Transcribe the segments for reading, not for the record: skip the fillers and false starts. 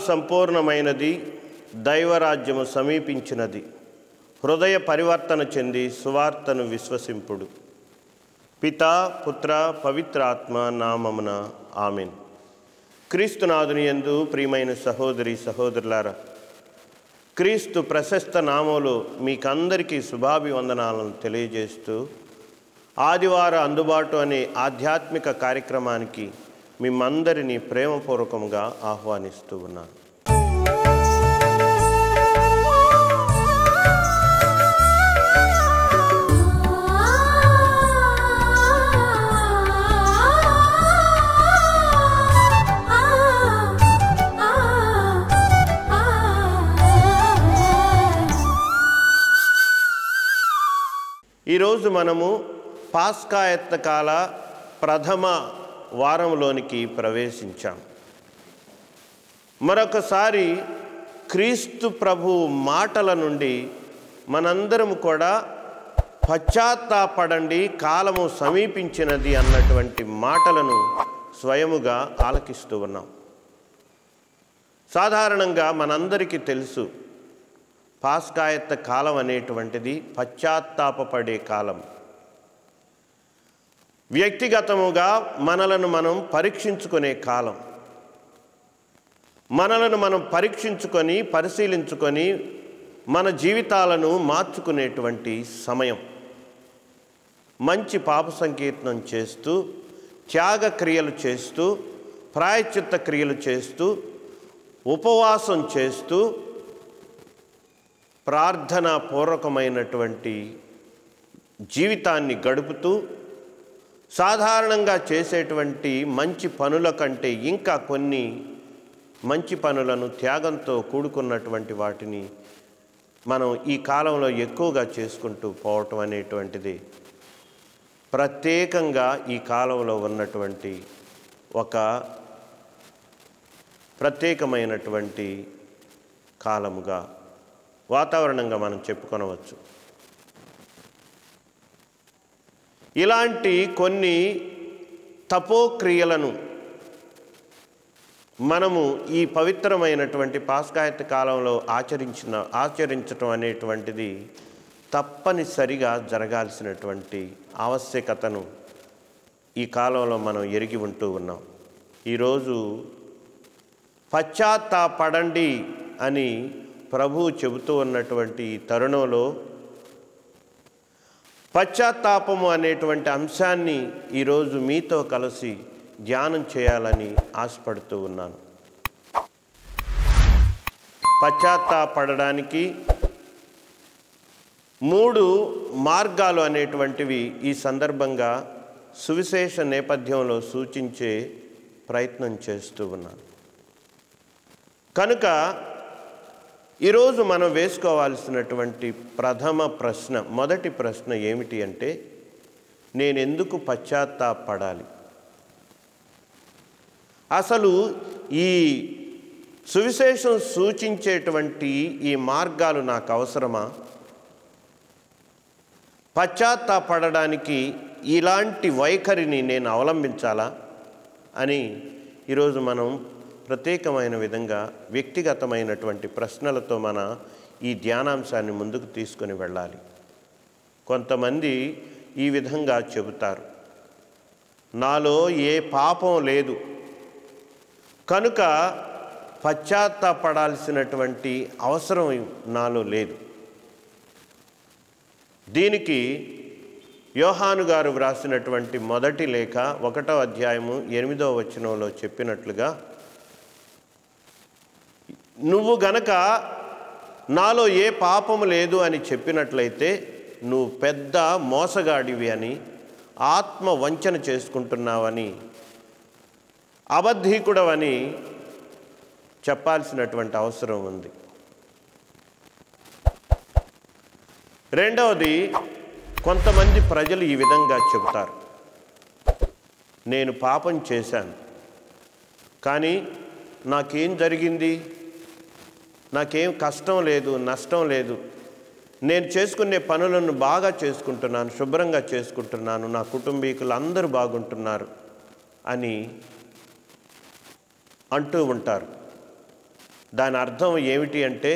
సంపూర్ణమైనది, దైవరాజ్యము సమీపించినది. హృదయ పరివర్తన చెంది సువార్తను విశ్వసింపుడు. పితా, పుత్ర, పవిత్రాత్మ నామమున ఆమెన్. క్రీస్తునాథుని యందు ప్రియమైన సహోదరి సహోదరులారా, క్రీస్తు ప్రశస్త నామములో మీకందరికీ శుభాభివందనాలను తెలియజేస్తూ ఆదివార అందుబాటు అనే ఆధ్యాత్మిక కార్యక్రమానికి మిమ్మందరినీ ప్రేమపూర్వకంగా ఆహ్వానిస్తూ ఉన్నాను. ఈరోజు మనము పాస్కాయత్తకాల ప్రథమ వారంలోనికి ప్రవేశించాం. మరొకసారి క్రీస్తు ప్రభు మాటల నుండి మనందరం కూడా పశ్చాత్తాపడండి, కాలము సమీపించినది అన్నటువంటి మాటలను స్వయముగా ఆలకిస్తూ ఉన్నాం. సాధారణంగా మనందరికీ తెలుసు, పాస్కాయత్త కాలం అనేటువంటిది పశ్చాత్తాపపడే కాలం. వ్యక్తిగతముగా మనలను మనం పరీక్షించుకునే కాలం. మనలను మనం పరీక్షించుకొని పరిశీలించుకొని మన జీవితాలను మార్చుకునేటువంటి సమయం. మంచి పాప సంకీర్తనం చేస్తూ, త్యాగ క్రియలు చేస్తూ, ప్రాయశ్చిత్త క్రియలు చేస్తూ, ఉపవాసం చేస్తూ, ప్రార్థనా పూర్వకమైనటువంటి జీవితాన్ని గడుపుతూ, సాధారణంగా చేసేటువంటి మంచి పనుల కంటే ఇంకా కొన్ని మంచి పనులను, త్యాగంతో కూడుకున్నటువంటి వాటిని మనం ఈ కాలంలో ఎక్కువగా చేసుకుంటూ పోవటం అనేటువంటిది ప్రత్యేకంగా ఈ కాలంలో ఉన్నటువంటి ఒక ప్రత్యేకమైనటువంటి కాలముగా, వాతావరణంగా మనం చెప్పుకొనవచ్చు. ఇలాంటి కొన్ని తపోక్రియలను మనము ఈ పవిత్రమైనటువంటి పాస్కాయత్త కాలంలో ఆచరించటం అనేటువంటిది తప్పనిసరిగా జరగాల్సినటువంటి ఆవశ్యకతను ఈ కాలంలో మనం ఎరిగి ఉంటూ ఉన్నాం. ఈరోజు పశ్చాత్తాపడండి అని ప్రభువు చెబుతూ ఉన్నటువంటి ఈ తరుణంలో పశ్చాత్తాపము అనేటువంటి అంశాన్ని ఈరోజు మీతో కలిసి ధ్యానం చేయాలని ఆశపడుతూ ఉన్నాను. పశ్చాత్తాపడడానికి 3 మార్గాలు అనేటువంటివి ఈ సందర్భంగా సువిశేష నేపథ్యంలో సూచించే ప్రయత్నం చేస్తూ ఉన్నాను. కనుక ఈరోజు మనం వేసుకోవాల్సినటువంటి ప్రథమ ప్రశ్న, మొదటి ప్రశ్న ఏమిటి అంటే, నేనెందుకు పశ్చాత్తాపడాలి? అసలు ఈ సువిశేషం సూచించేటువంటి ఈ మార్గాలు నాకు అవసరమా? పశ్చాత్తాపడడానికి ఇలాంటి వైఖరిని నేను అవలంబించాలా అని ఈరోజు మనం ప్రత్యేకమైన విధంగా వ్యక్తిగతమైనటువంటి ప్రశ్నలతో మన ఈ ధ్యానాంశాన్ని ముందుకు తీసుకొని వెళ్ళాలి. కొంతమంది ఈ విధంగా చెబుతారు, నాలో ఏ పాపం లేదు కనుక పశ్చాత్తాపడాల్సినటువంటి అవసరం నాలో లేదు. దీనికి యోహాను గారు వ్రాసినటువంటి మొదటి లేఖ 1వ అధ్యాయము 8వ వచనంలో చెప్పినట్లుగా, నువ్వు గనక నాలో ఏ పాపము లేదు అని చెప్పినట్లయితే నువ్వు పెద్ద మోసగాడివి అని, ఆత్మ వంచన చేసుకుంటున్నావని, అబద్ధీకుడవని చెప్పాల్సినటువంటి అవసరం ఉంది. రెండవది, కొంతమంది ప్రజలు ఈ విధంగా చెబుతారు, నేను పాపం చేశాను కానీ నాకేం జరిగింది, నాకేం కష్టం లేదు, నష్టం లేదు, నేను చేసుకునే పనులను బాగా చేసుకుంటున్నాను, శుభ్రంగా చేసుకుంటున్నాను, నా కుటుంబీకులు అందరూ బాగుంటున్నారు అని అంటూ ఉంటారు. దాని అర్థం ఏమిటి అంటే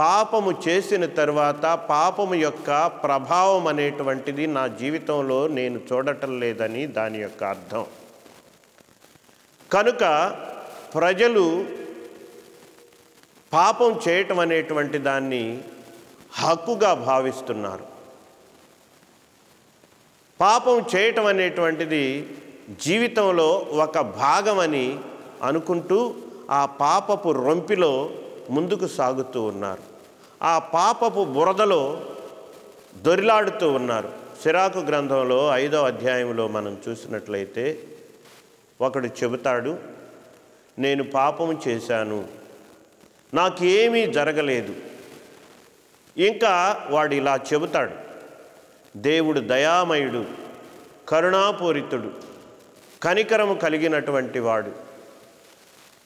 పాపము చేసిన తర్వాత పాపము యొక్క ప్రభావం అనేటువంటిది నా జీవితంలో నేను చూడటం లేదని దాని యొక్క అర్థం. కనుక ప్రజలు పాపం చేయటం అనేటువంటి దాన్ని హక్కుగా భావిస్తున్నారు. పాపం చేయటం అనేటువంటిది జీవితంలో ఒక భాగమని అనుకుంటూ ఆ పాపపు రొంపిలో ముందుకు సాగుతూ ఉన్నారు. ఆ పాపపు బురదలో దొరిలాడుతూ ఉన్నారు. సిరాకు గ్రంథంలో 5వ అధ్యాయంలో మనం చూసినట్లయితే ఒకడు చెబుతాడు, నేను పాపము చేశాను, నాకేమీ జరగలేదు. ఇంకా వాడు ఇలా చెబుతాడు, దేవుడు దయామయుడు, కరుణాపూరితుడు, కనికరము కలిగినటువంటి వాడు,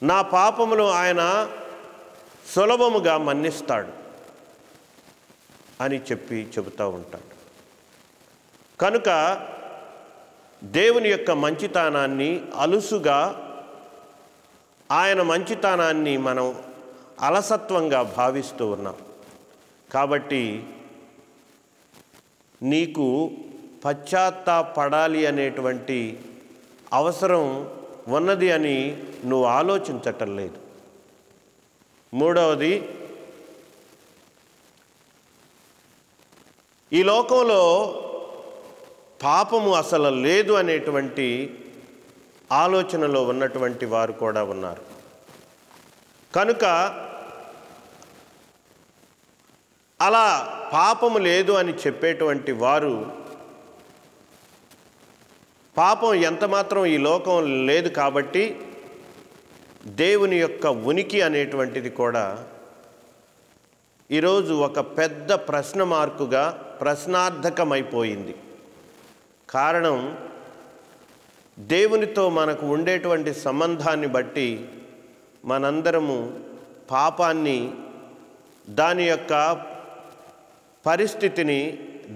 నా పాపములు ఆయన సులభముగా మన్నిస్తాడు అని చెబుతూ ఉంటాడు. కనుక దేవుని యొక్క మంచితనాన్ని అలుసుగా, ఆయన మంచితనాన్ని మనం అలసత్వంగా భావిస్తూ ఉన్నాం. కాబట్టి నీకు పశ్చాత్తాపడాలి అనేటువంటి అవసరం ఉన్నది అని నువ్వు ఆలోచించటం లేదు. మూడవది, ఈ లోకంలో పాపము అసలు లేదు అనేటువంటి ఆలోచనలో ఉన్నటువంటి వారు కూడా ఉన్నారు. కనుక అలా పాపము లేదు అని చెప్పేటువంటి వారు పాపం ఎంతమాత్రం ఈ లోకం లేదు కాబట్టి దేవుని యొక్క ఉనికి అనేటువంటిది కూడా ఈరోజు ఒక పెద్ద ప్రశ్న మార్కుగా ప్రశ్నార్థకమైపోయింది. కారణం, దేవునితో మనకు ఉండేటువంటి సంబంధాన్ని బట్టి మనందరము పాపాన్ని, దాని యొక్క పరిస్థితిని,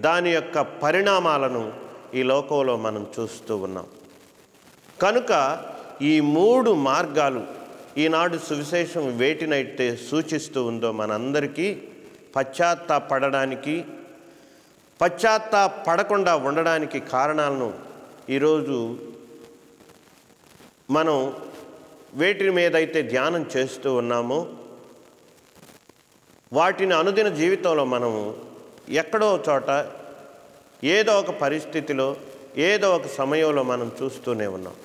దాని యొక్క పరిణామాలను ఈ లోకంలో మనం చూస్తూ ఉన్నాం. కనుక ఈ 3 మార్గాలు ఈనాడు సువిశేషం వేటినైతే సూచిస్తూ ఉందో మనందరికీ పశ్చాత్తాపడడానికి, పశ్చాత్తాపడకుండా ఉండడానికి కారణాలను ఈరోజు మనం వేటి మీదైతే ధ్యానం చేస్తూ ఉన్నామో వాటిని అనుదిన జీవితంలో మనము ఎక్కడో చోట, ఏదో ఒక పరిస్థితిలో, ఏదో ఒక సమయంలో మనం చూస్తూనే ఉన్నాం.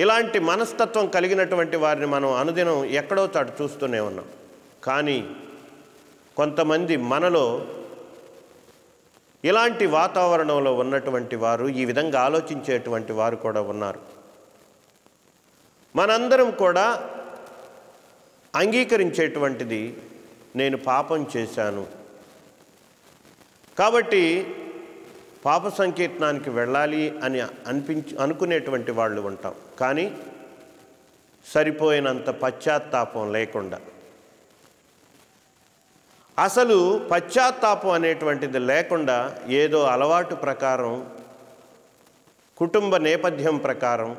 ఇలాంటి మనస్తత్వం కలిగినటువంటి వారిని మనం అనుదినం ఎక్కడో చోట చూస్తూనే ఉన్నాం. కానీ కొంతమంది మనలో ఇలాంటి వాతావరణంలో ఉన్నటువంటి వారు, ఈ విధంగా ఆలోచించేటువంటి వారు కూడా ఉన్నారు. మనందరం కూడా అంగీకరించేటువంటిది, నేను పాపం చేశాను కాబట్టి పాప సంకీర్తనానికి వెళ్ళాలి అని అనుకునేటువంటి వాళ్ళు ఉంటాం. కానీ సరిపోయినంత పశ్చాత్తాపం లేకుండా, అసలు పశ్చాత్తాపం అనేటువంటిది లేకుండా ఏదో అలవాటు ప్రకారం, కుటుంబ నేపథ్యం ప్రకారం,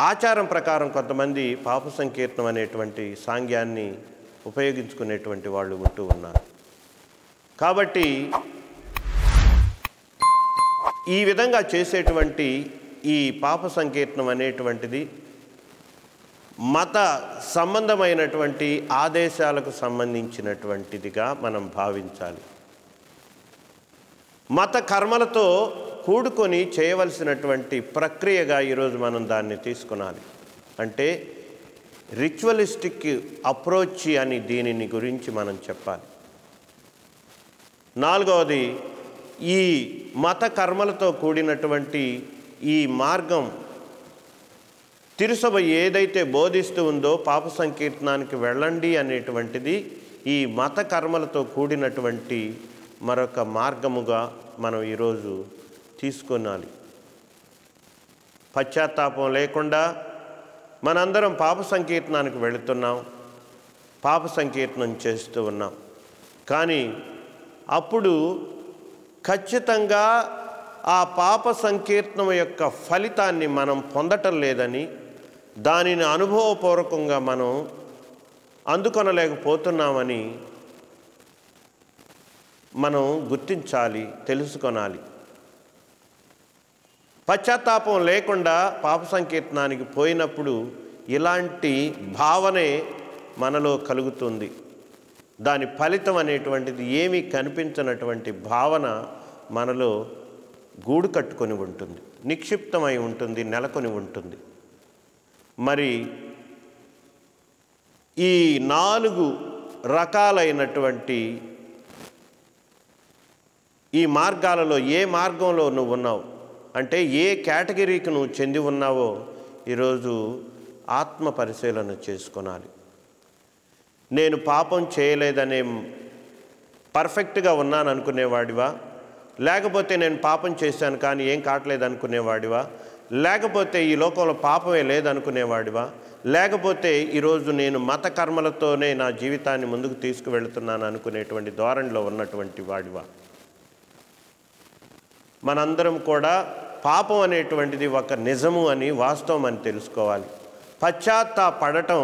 ఆచారం ప్రకారం కొంతమంది పాప సంకీర్తనం అనేటువంటి సాంగ్యాన్ని ఉపయోగించుకునేటువంటి వాళ్ళు ఉంటూ ఉన్నారు. కాబట్టి ఈ విధంగా చేసేటువంటి ఈ పాప సంకీర్తనం అనేటువంటిది మత సంబంధమైనటువంటి ఆదేశాలకు సంబంధించినటువంటిదిగా మనం భావించాలి. మత కర్మలతో కూడుకొని చేయవలసినటువంటి ప్రక్రియగా ఈరోజు మనం దాన్ని తీసుకునాలి. అంటే రిచువలిస్టిక్ అప్రోచ్ అని దీనిని గురించి మనం చెప్పాలి. 4వది, ఈ మత కర్మలతో కూడినటువంటి ఈ మార్గం తిరుసభ ఏదైతే బోధిస్తూ ఉందో పాప సంకీర్తనానికి వెళ్ళండి అనేటువంటిది ఈ మత కర్మలతో కూడినటువంటి మరొక మార్గముగా మనం ఈరోజు తీసుకునాలి. పశ్చాత్తాపం లేకుండా మనందరం పాప సంకీర్తనానికి వెళుతున్నాం, పాప సంకీర్తనం చేస్తూ ఉన్నాం. కానీ అప్పుడు ఖచ్చితంగా ఆ పాప సంకీర్తనం యొక్క ఫలితాన్ని మనం పొందటం లేదని, దానిని అనుభవపూర్వకంగా మనం అందుకొనలేకపోతున్నామని మనం గుర్తించాలి, తెలుసుకొనాలి. పశ్చాత్తాపం లేకుండా పాప సంకీర్తనానికి పోయినప్పుడు ఇలాంటి భావనే మనలో కలుగుతుంది. దాని ఫలితం అనేటువంటిది ఏమీ కనిపించినటువంటి భావన మనలో గూడు కట్టుకొని ఉంటుంది, నిక్షిప్తమై ఉంటుంది, నెలకొని ఉంటుంది. మరి ఈ 4 రకాలైనటువంటి ఈ మార్గాలలో ఏ మార్గంలో నువ్వు ఉన్నావు అంటే ఏ కేటగిరీకి నువ్వు చెంది ఉన్నావో ఈరోజు ఆత్మ పరిశీలన చేసుకోవాలి. నేను పాపం చేయలేదనే పర్ఫెక్ట్గా ఉన్నాను అనుకునేవాడివా, లేకపోతే నేను పాపం చేశాను కానీ ఏం కావట్లేదు అనుకునేవాడివా, లేకపోతే ఈ లోకంలో పాపమే లేదనుకునేవాడివా, లేకపోతే ఈరోజు నేను మత కర్మలతోనే నా జీవితాన్ని ముందుకు తీసుకువెళ్తున్నాను అనుకునేటువంటి ధోరణిలో ఉన్నటువంటి వాడివా? మనందరం కూడా పాపం అనేటువంటిది ఒక నిజము అని, వాస్తవం అని తెలుసుకోవాలి. పశ్చాత్తాపడటం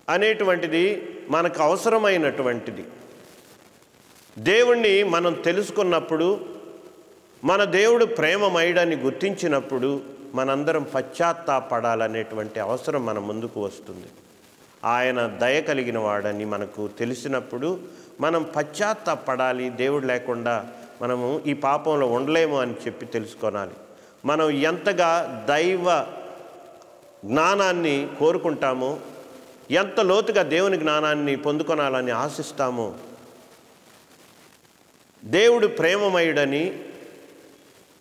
అనేటువంటిది మనకు అవసరమైనటువంటిది. దేవుణ్ణి మనం తెలుసుకున్నప్పుడు, మన దేవుడు ప్రేమమయుడని గుర్తించినప్పుడు మనందరం పశ్చాత్తాపడాలనేటువంటి అవసరం మన ముందుకు వస్తుంది. ఆయన దయ కలిగిన వాడని మనకు తెలిసినప్పుడు మనం పశ్చాత్తాపడాలి. దేవుడు లేకుండా మనము ఈ పాపంలో ఉండలేము అని చెప్పి తెలుసుకోవాలి. మనం ఎంతగా దైవ జ్ఞానాన్ని కోరుకుంటామో, ఎంత లోతుగా దేవుని జ్ఞానాన్ని పొందుకొనాలని ఆశిస్తామో, దేవుడు ప్రేమమయుడని,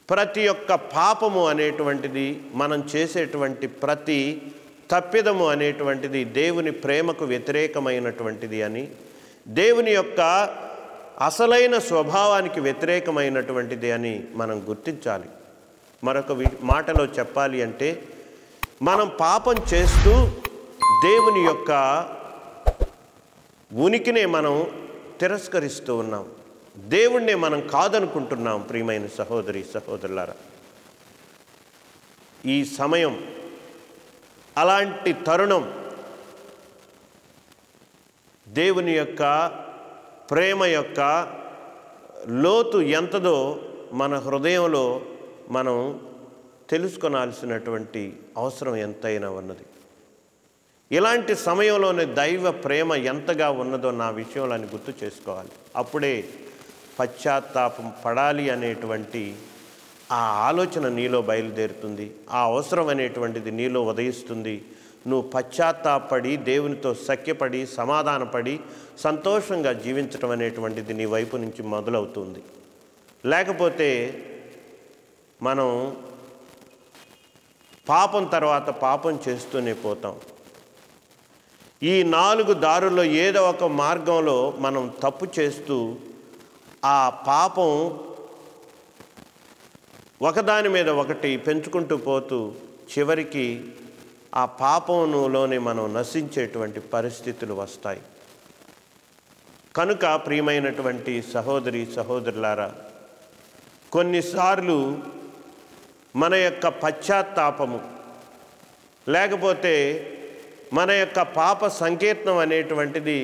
ప్రతి ఒక్క పాపము అనేటువంటిది, మనం చేసేటువంటి ప్రతి తప్పిదము అనేటువంటిది దేవుని ప్రేమకు వ్యతిరేకమైనటువంటిది అని, దేవుని యొక్క అసలైన స్వభావానికి వ్యతిరేకమైనటువంటిది అని మనం గుర్తించాలి. మరొక మాటలో చెప్పాలి అంటే, మనం పాపం చేస్తూ దేవుని యొక్క ఉనికినే మనం తిరస్కరిస్తూ ఉన్నాం, దేవుణ్ణే మనం కాదనుకుంటున్నాం. ప్రియమైన సహోదరి సహోదరులారా, ఈ సమయం, అలాంటి తరుణం దేవుని యొక్క ప్రేమ యొక్క లోతు ఎంతదో మన హృదయంలో మనం తెలుసుకొనాల్సినటువంటి అవసరం ఎంతైనా ఉన్నది. ఇలాంటి సమయంలోనే దైవ ప్రేమ ఎంతగా ఉన్నదో నా విషయంలో అని గుర్తు చేసుకోవాలి. అప్పుడే పశ్చాత్తాపం పడాలి అనేటువంటి ఆ ఆలోచన నీలో బయలుదేరుతుంది, ఆ అవసరం అనేటువంటిది నీలో ఉదయిస్తుంది. నువ్వు పశ్చాత్తాపడి దేవునితో సఖ్యపడి సమాధానపడి సంతోషంగా జీవించడం అనేటువంటిది నీ వైపు నుంచి మొదలవుతుంది. లేకపోతే మనం పాపం తర్వాత పాపం చేస్తూనే పోతాం. ఈ 4 దారుల్లో ఏదో ఒక మార్గంలో మనం తప్పు చేస్తూ ఆ పాపం ఒకదాని మీద ఒకటి పెంచుకుంటూ పోతూ చివరికి ఆ పాపంలోనే మనం నశించేటువంటి పరిస్థితులు వస్తాయి. కనుక ప్రియమైనటువంటి సహోదరి సహోదరులారా, కొన్నిసార్లు మన యొక్క పశ్చాత్తాపము లేకపోతే మన యొక్క పాప సంకీర్తనం అనేటువంటిది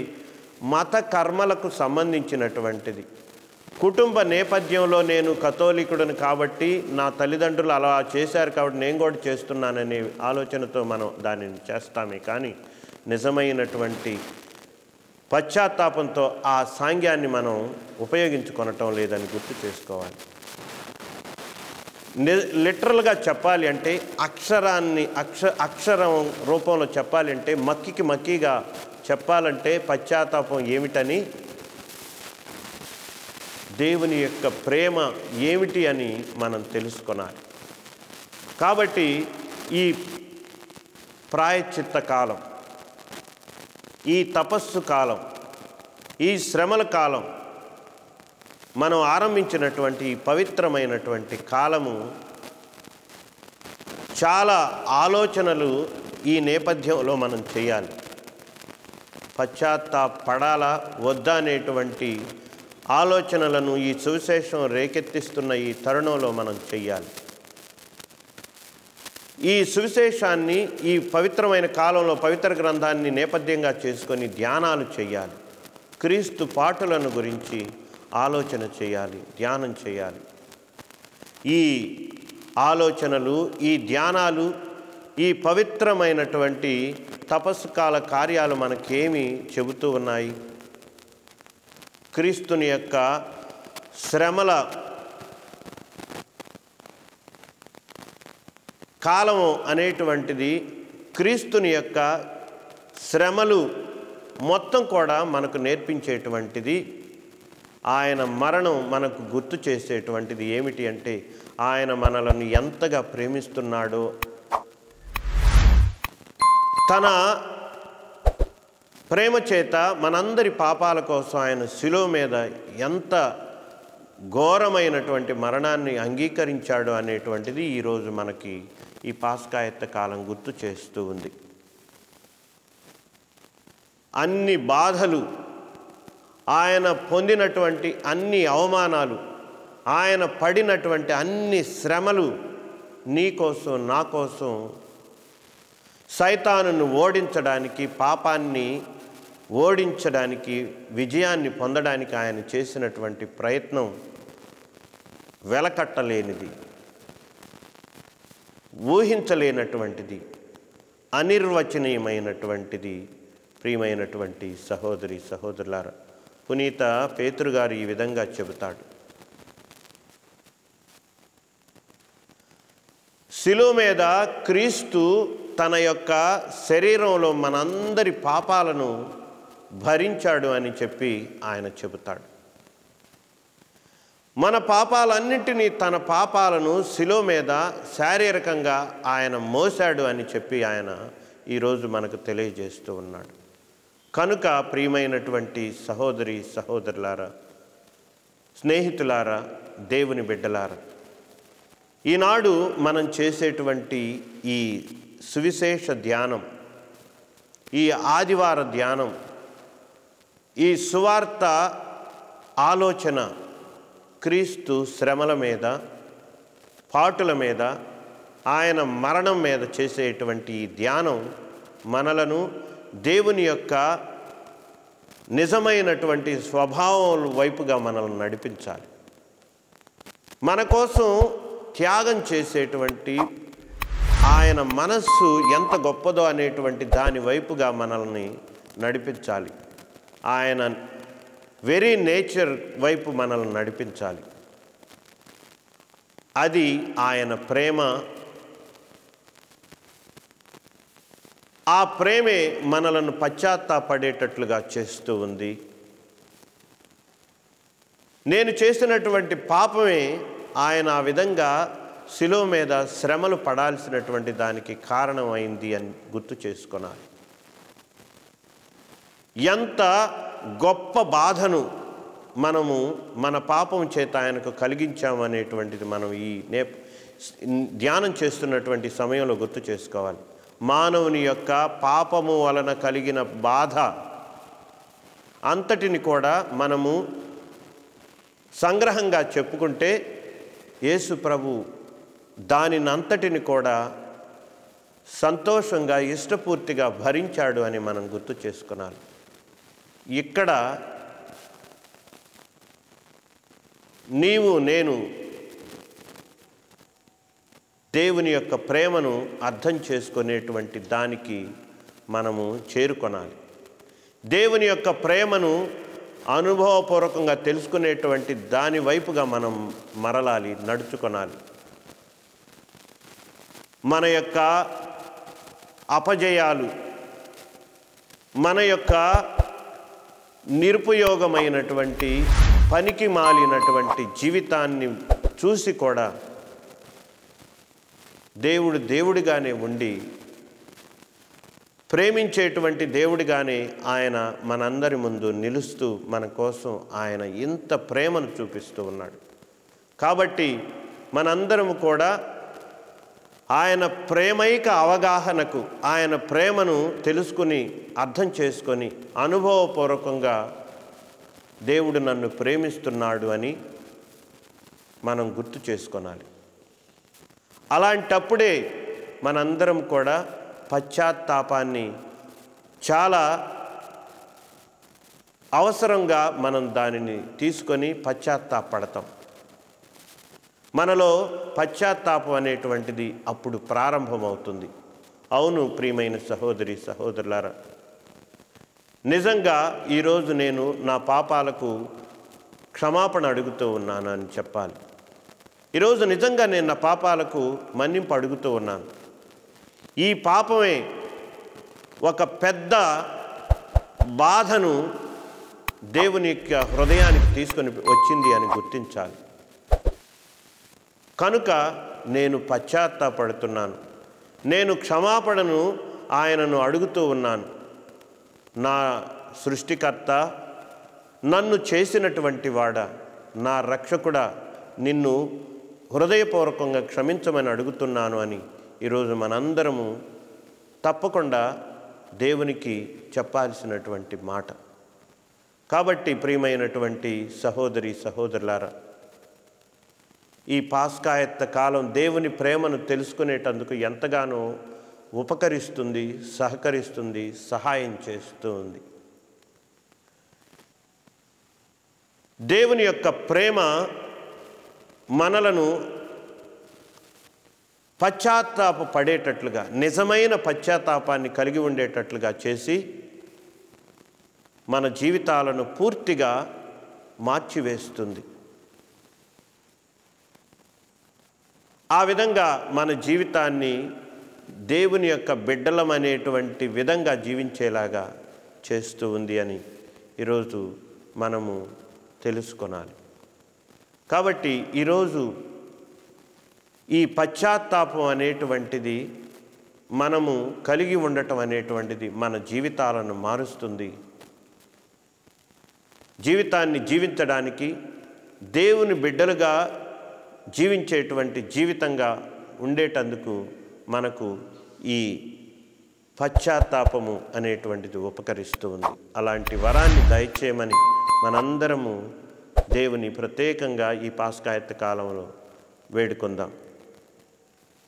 మత కర్మలకు సంబంధించినటువంటిది. కుటుంబ నేపథ్యంలో నేను కథోలికుడిని కాబట్టి, నా తల్లిదండ్రులు అలా చేశారు కాబట్టి నేను కూడా చేస్తున్నాననే ఆలోచనతో మనం దానిని చేస్తామే కానీ, నిజమైనటువంటి పశ్చాత్తాపంతో ఆ సాంగ్యాన్ని మనం ఉపయోగించుకొనటం లేదని గుర్తు చేసుకోవాలి. లిటరల్గా చెప్పాలి అంటే, అక్షరం రూపంలో చెప్పాలి అంటే, మక్కిగా చెప్పాలంటే పశ్చాత్తాపం ఏమిటని, దేవుని యొక్క ప్రేమ ఏమిటి అని మనం తెలుసుకొనాలి. కాబట్టి ఈ ప్రాయశ్చిత్త కాలం, ఈ తపస్సు కాలం, ఈ శ్రమల కాలం, మనం ఆరంభించినటువంటి పవిత్రమైనటువంటి కాలము చాలా ఆలోచనలు ఈ నేపథ్యంలో మనం చేయాలి. పశ్చాత్తాపడాలా వద్దా అనేటువంటి ఆలోచనలను ఈ సువిశేషం రేకెత్తిస్తున్న ఈ తరుణంలో మనం చెయ్యాలి. ఈ సువిశేషాన్ని ఈ పవిత్రమైన కాలంలో పవిత్ర గ్రంథాన్ని నేపథ్యంగా చేసుకొని ధ్యానాలు చేయాలి. క్రీస్తు పాటలను గురించి ఆలోచన చేయాలి, ధ్యానం చేయాలి. ఈ ఆలోచనలు, ఈ ధ్యానాలు, ఈ పవిత్రమైనటువంటి తపస్సు కాల కార్యాలు మనకేమి చెబుతూ ఉన్నాయి? క్రీస్తుని యొక్క శ్రమల కాలము అనేటువంటిది, క్రీస్తుని యొక్క శ్రమలు మొత్తం కూడా మనకు నేర్పించేటువంటిది. ఆయన మరణం మనకు గుర్తు చేసేటువంటిది ఏమిటి అంటే, ఆయన మనలను ఎంతగా ప్రేమిస్తున్నాడో, తన ప్రేమ చేత మనందరి పాపాల కోసం ఆయన శిలువ మీద ఎంత ఘోరమైనటువంటి మరణాన్ని అంగీకరించాడు అనేటువంటిది ఈరోజు మనకి ఈ పాస్కాయత్త కాలం గుర్తు చేస్తూ ఉంది. అన్ని బాధలు, ఆయన పొందినటువంటి అన్ని అవమానాలు, ఆయన పడినటువంటి అన్ని శ్రమలు నీ కోసం, నా కోసం, సైతానును ఓడించడానికి, పాపాన్ని ఓడించడానికి, విజయాన్ని పొందడానికి ఆయన చేసినటువంటి ప్రయత్నం వెలకట్టలేనిది, ఊహించలేనటువంటిది, అనిర్వచనీయమైనటువంటిది. ప్రియమైనటువంటి సహోదరి సహోదరులారా, పునీత పేతురు గారు ఈ విధంగా చెబుతాడు. శిలువ మీద క్రీస్తు తన యొక్క శరీరంలో మనందరి పాపాలను భరించాడు అని చెప్పి ఆయన చెబుతాడు. మన పాపాలన్నింటినీ, తన పాపాలను శిలువ మీద శారీరకంగా ఆయన మోసాడు అని చెప్పి ఆయన ఈరోజు మనకు తెలియజేస్తూ ఉన్నాడు. కనుక ప్రియమైనటువంటి సహోదరి సహోదరులారా, స్నేహితులారా, దేవుని బిడ్డలారా, ఈనాడు మనం చేసేటువంటి ఈ సువిశేష ధ్యానం, ఈ ఆదివార ధ్యానం, ఈ సువార్త ఆలోచన క్రీస్తు శ్రమల మీద, పాటుల మీద, ఆయన మరణం మీద చేసేటువంటి ఈ ధ్యానం మనలను దేవుని యొక్క నిజమైనటువంటి స్వభావం వైపుగా మనల్ని నడిపించాలి. మన కోసం త్యాగం చేసేటువంటి ఆయన మనస్సు ఎంత గొప్పదో అనేటువంటి దాని వైపుగా మనల్ని నడిపించాలి. ఆయన వెరీ నేచర్ వైపు మనల్ని నడిపించాలి. అది ఆయన ప్రేమ. ఆ ప్రేమే మనలను పశ్చాత్తాపడేటట్లుగా చేస్తూ ఉంది. నేను చేసినటువంటి పాపమే ఆయన ఆ విధంగా శిలువ మీద శ్రమలు పడాల్సినటువంటి దానికి కారణమైంది అని గుర్తు చేసుకున్నాను. ఎంత గొప్ప బాధను మనము మన పాపం చేత ఆయనకు కలిగించామనేటువంటిది మనం ఈ ధ్యానం చేస్తున్నటువంటి సమయంలో గుర్తు చేసుకోవాలి. మానవుని యొక్క పాపము వలన కలిగిన బాధ అంతటిని కూడా మనము సంగ్రహంగా చెప్పుకుంటే, యేసు ప్రభు దానినంతటిని కూడా సంతోషంగా, ఇష్టపూర్తిగా భరించాడు అని మనం గుర్తు చేసుకున్నాను. ఇక్కడ నీవు నేను దేవుని యొక్క ప్రేమను అర్థం చేసుకునేటువంటి దానికి మనము చేరుకొనాలి. దేవుని యొక్క ప్రేమను అనుభవపూర్వకంగా తెలుసుకునేటువంటి దాని వైపుగా మనం మరలాలి, నడుచుకొనాలి. మన యొక్క అపజయాలు, మన యొక్క నిరుపయోగమైనటువంటి పనికి మాలినటువంటి జీవితాన్ని చూసి కూడా దేవుడు దేవుడిగానే ఉండి, ప్రేమించేటువంటి దేవుడిగానే ఆయన మనందరి ముందు నిలుస్తూ మన కోసం ఆయన ఇంత ప్రేమను చూపిస్తూ ఉన్నాడు. కాబట్టి మనందరము కూడా ఆయన ప్రేమైక అవగాహనకు, ఆయన ప్రేమను తెలుసుకుని, అర్థం చేసుకొని, అనుభవపూర్వకంగా దేవుడు నన్ను ప్రేమిస్తున్నాడు అని మనం గుర్తు చేసుకోనాలి. అలాంటప్పుడే మనందరం కూడా పశ్చాత్తాపాన్ని చాలా అవసరంగా మనం దానిని తీసుకొని పశ్చాత్తాపడతాం. మనలో పశ్చాత్తాపం అనేటువంటిది అప్పుడు ప్రారంభమవుతుంది. అవును ప్రియమైన సహోదరి సహోదరులారా, నిజంగా ఈరోజు నేను నా పాపాలకు క్షమాపణ అడుగుతూ ఉన్నాను అని చెప్పాలి. ఈరోజు నిజంగా నేను నా పాపాలకు మన్నింపు అడుగుతూ ఉన్నాను. ఈ పాపమే ఒక పెద్ద బాధను దేవుని యొక్క హృదయానికి తీసుకొని వచ్చింది అని గుర్తించాలి. కనుక నేను పశ్చాత్తాపడుతున్నాను, నేను క్షమాపణను ఆయనను అడుగుతూ ఉన్నాను. నా సృష్టికర్త, నన్ను చేసినటువంటి వాడా, నా రక్షకుడా, నిన్ను హృదయపూర్వకంగా క్షమించమని అడుగుతున్నాను అని ఈరోజు మనందరము తప్పకుండా దేవునికి చెప్పాల్సినటువంటి మాట. కాబట్టి ప్రియమైనటువంటి సహోదరి సహోదరులారా, ఈ పాస్కాయత్త కాలం దేవుని ప్రేమను తెలుసుకునేటందుకు ఎంతగానో ఉపకరిస్తుంది, సహకరిస్తుంది, సహాయం చేస్తుంది. దేవుని యొక్క ప్రేమ మనలను పశ్చాత్తాప పడేటట్లుగా, నిజమైన పశ్చాత్తాపాన్ని కలిగి ఉండేటట్లుగా చేసి మన జీవితాలను పూర్తిగా మార్చివేస్తుంది. ఆ విధంగా మన జీవితాన్ని దేవుని యొక్క బిడ్డలమనేటువంటి విధంగా జీవించేలాగా చేస్తూ ఉంది అని ఈరోజు మనము తెలుసుకొనాలి. కాబట్టి ఈరోజు ఈ పశ్చాత్తాపం అనేటువంటిది మనము కలిగి ఉండటం అనేటువంటిది మన జీవితాలను మారుస్తుంది. జీవితాన్ని జీవించడానికి, దేవుని బిడ్డలుగా జీవించేటువంటి జీవితంగా ఉండేటందుకు మనకు ఈ పశ్చాత్తాపము అనేటువంటిది ఉపకరిస్తూ ఉంది. అలాంటి వరాన్ని దయచేయమని మనందరము దేవుని ప్రత్యేకంగా ఈ పాస్కాయత్త కాలంలో వేడుకుందాం.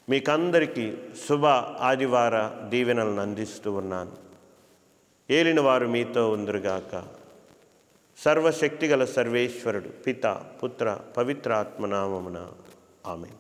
మీకందరికీ శుభ ఆదివార దీవెనలను అందిస్తూ ఉన్నాను. ఏలిన వారు మీతో ఉందురుగాక. సర్వశక్తిగల సర్వేశ్వరుడు పిత పుత్ర పవిత్రాత్మనామమున ఆమేన్.